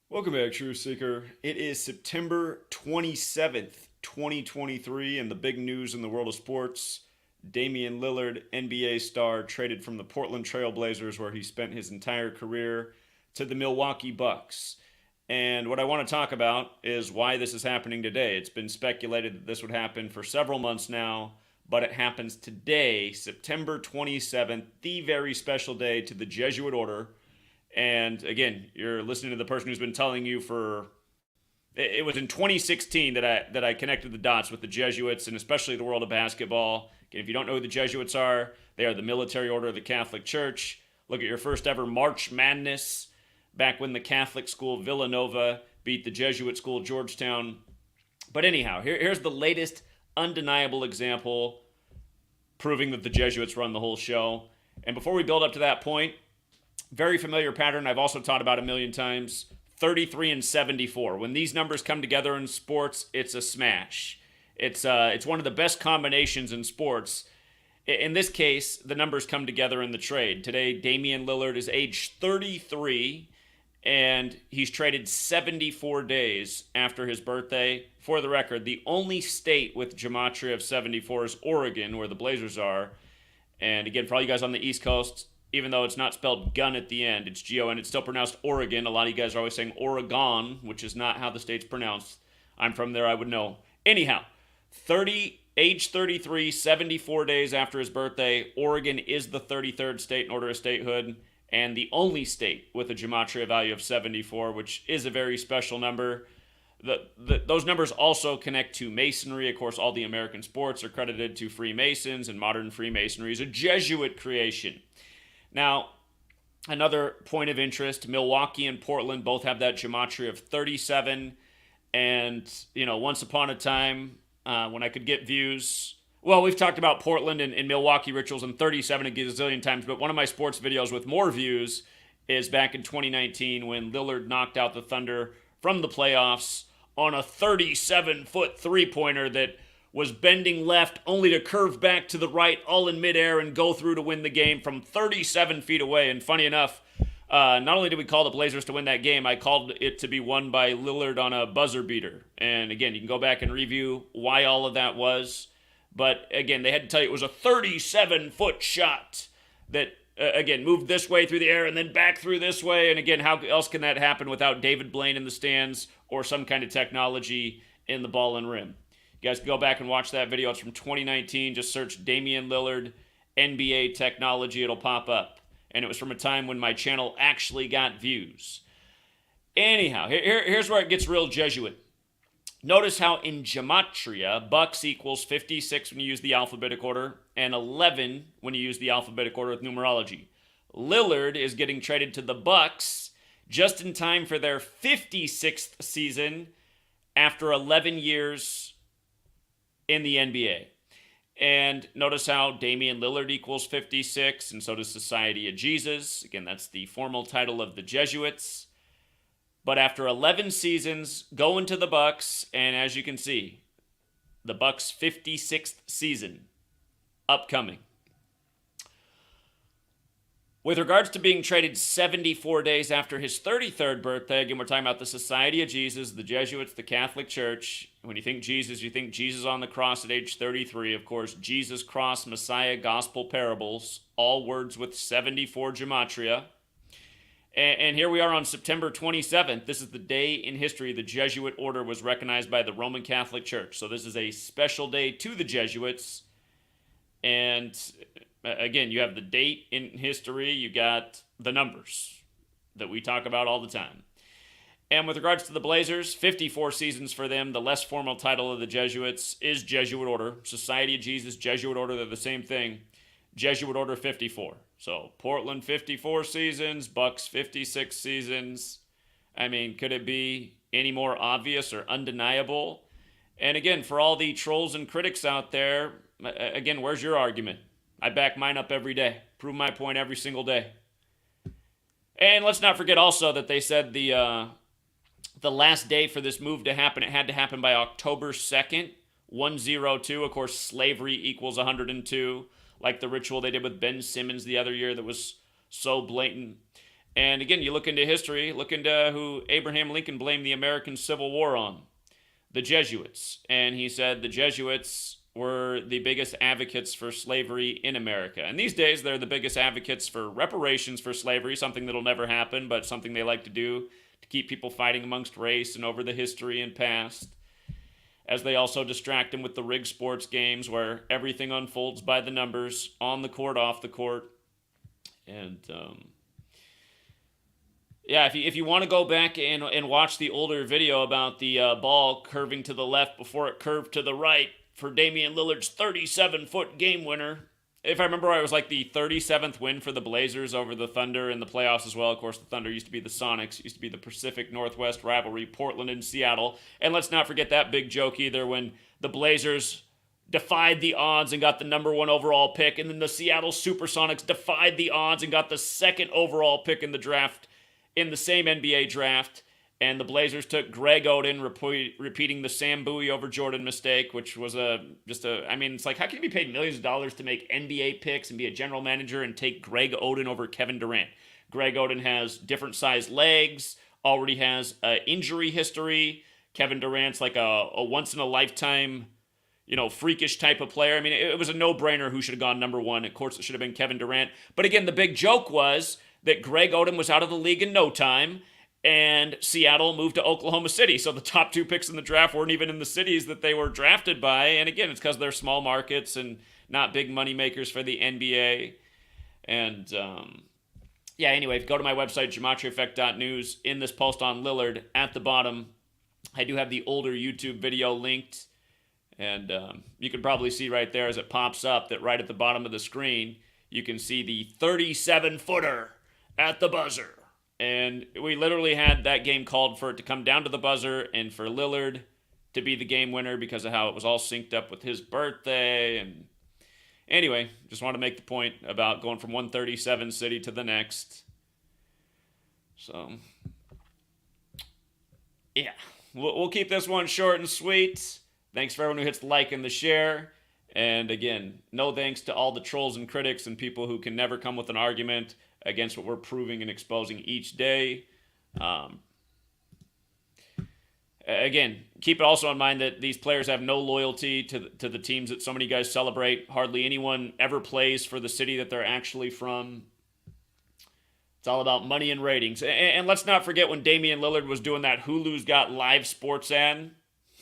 Welcome back, Truth Seeker. It is September 27th, 2023, and the big news in the world of sports. Damian Lillard, NBA star, traded from the Portland Trail Blazers, where he spent his entire career, to the Milwaukee Bucks. And what I want to talk about is why this is happening today. It's been speculated that this would happen for several months now, but it happens today, September 27th, the very special day to the Jesuit order. And again, you're listening to the person who's been telling you for it was in 2016 that I connected the dots with the Jesuits and especially the world of basketball. Again, if you don't know who the Jesuits are, they are the military order of the Catholic Church. Look at your first ever March Madness back when the Catholic school Villanova beat the Jesuit school Georgetown. But anyhow, here's the latest undeniable example proving that the Jesuits run the whole show. And before we build up to that point, very familiar pattern I've also taught about a million times. 33 and 74. When these numbers come together in sports, it's a smash. It's one of the best combinations in sports. In this case, the numbers come together in the trade. Today, Damian Lillard is age 33, and he's traded 74 days after his birthday. For the record, the only state with gematria of 74 is Oregon, where the Blazers are. And again, for all you guys on the East Coast, even though it's not spelled gun at the end, it's G-O-N, it's still pronounced Oregon. A lot of you guys are always saying Oregon, which is not how the state's pronounced. I'm from there, I would know. Anyhow, age 33, 74 days after his birthday, Oregon is the 33rd state in order of statehood, and the only state with a gematria value of 74, which is a very special number. Those numbers also connect to Masonry. Of course, all the American sports are credited to Freemasons, and modern Freemasonry is a Jesuit creation. Now, another point of interest, Milwaukee and Portland both have that gematria of 37. And, once upon a time, when I could get views, well, we've talked about Portland and Milwaukee rituals and 37 a gazillion times, but one of my sports videos with more views is back in 2019 when Lillard knocked out the Thunder from the playoffs on a 37-foot three-pointer that was bending left only to curve back to the right all in midair and go through to win the game from 37 feet away. And funny enough, not only did we call the Blazers to win that game, I called it to be won by Lillard on a buzzer beater. And again, you can go back and review why all of that was. But again, they had to tell you it was a 37-foot shot that, again, moved this way through the air and then back through this way. And again, how else can that happen without David Blaine in the stands or some kind of technology in the ball and rim? You guys can go back and watch that video. It's from 2019. Just search Damian Lillard NBA technology. It'll pop up. And it was from a time when my channel actually got views. Anyhow, here's where it gets real Jesuit. Notice how in gematria, Bucks equals 56 when you use the alphabetic order and 11 when you use the alphabetic order with numerology. Lillard is getting traded to the Bucks just in time for their 56th season after 11 years in the NBA. And notice how Damian Lillard equals 56, and so does Society of Jesus. Again, that's the formal title of the Jesuits. But after 11 seasons, going to the Bucks, and as you can see, the Bucks' 56th season upcoming. With regards to being traded 74 days after his 33rd birthday, again, we're talking about the Society of Jesus, the Jesuits, the Catholic Church. When you think Jesus on the cross at age 33. Of course, Jesus, cross, Messiah, gospel parables, all words with 74 gematria. And here we are on September 27th. This is the day in history the Jesuit order was recognized by the Roman Catholic Church. So this is a special day to the Jesuits. And again, you have the date in history, you got the numbers that we talk about all the time. And with regards to the Blazers, 54 seasons for them. The less formal title of the Jesuits is Jesuit Order. Society of Jesus, Jesuit Order, they're the same thing. Jesuit Order 54. So Portland 54 seasons, Bucks 56 seasons. I mean, could it be any more obvious or undeniable? And again, for all the trolls and critics out there, again, where's your argument? I back mine up every day. Prove my point every single day. And let's not forget also that they said the last day for this move to happen, it had to happen by October 2nd, 102. Of course, slavery equals 102, like the ritual they did with Ben Simmons the other year that was so blatant. And again, you look into history, look into who Abraham Lincoln blamed the American Civil War on, the Jesuits. And he said the Jesuits were the biggest advocates for slavery in America. And these days, they're the biggest advocates for reparations for slavery, something that'll never happen, but something they like to do to keep people fighting amongst race and over the history and past. As they also distract them with the rigged sports games where everything unfolds by the numbers, on the court, off the court. And, yeah, if you want to go back and watch the older video about the ball curving to the left before it curved to the right for Damian Lillard's 37-foot game winner. If I remember right, it was like the 37th win for the Blazers over the Thunder in the playoffs as well. Of course, the Thunder used to be the Sonics, used to be the Pacific Northwest rivalry, Portland and Seattle. And let's not forget that big joke either when the Blazers defied the odds and got the number 1 overall pick, and then the Seattle Supersonics defied the odds and got the 2nd overall pick in the draft, in the same NBA draft, and the Blazers took Greg Oden, repeating the Sam Bowie over Jordan mistake, which was it's like, how can you be paid millions of dollars to make NBA picks and be a general manager and take Greg Oden over Kevin Durant? Greg Oden has different sized legs, already has injury history. Kevin Durant's like a once-in-a-lifetime, freakish type of player. I mean, it was a no-brainer who should have gone number 1. Of course, it should have been Kevin Durant. But again, the big joke was that Greg Oden was out of the league in no time, and Seattle moved to Oklahoma City. So the top 2 picks in the draft weren't even in the cities that they were drafted by. And again, it's because they're small markets and not big money makers for the NBA. And anyway, go to my website, GematriaEffectNews. In this post on Lillard, at the bottom, I do have the older YouTube video linked. And you can probably see right there as it pops up that right at the bottom of the screen, you can see the 37-footer at the buzzer. And we literally had that game called for it to come down to the buzzer and for Lillard to be the game winner because of how it was all synced up with his birthday. And anyway, just want to make the point about going from 137 city to the next. So, yeah, we'll keep this one short and sweet. Thanks for everyone who hits the like and the share. And again, no thanks to all the trolls and critics and people who can never come with an argument against what we're proving and exposing each day. Again, keep it also in mind that these players have no loyalty to the teams that so many guys celebrate. Hardly anyone ever plays for the city that they're actually from. It's all about money and ratings. And let's not forget when Damian Lillard was doing that Hulu's Got Live sports ad.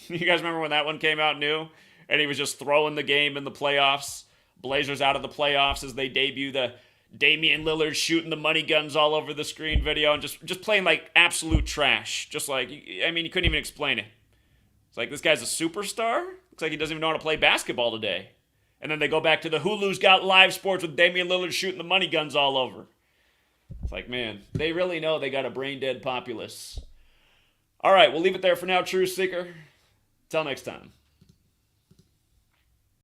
You guys remember when that one came out new? And he was just throwing the game in the playoffs. Blazers out of the playoffs as they debut the Damian Lillard shooting the money guns all over the screen video and just playing like absolute trash. Just like, I mean, you couldn't even explain it. It's like, this guy's a superstar? Looks like he doesn't even know how to play basketball today. And then they go back to the Hulu's Got Live sports with Damian Lillard shooting the money guns all over. It's like, man, they really know they got a brain-dead populace. All right, we'll leave it there for now, Truth Seeker. Till next time.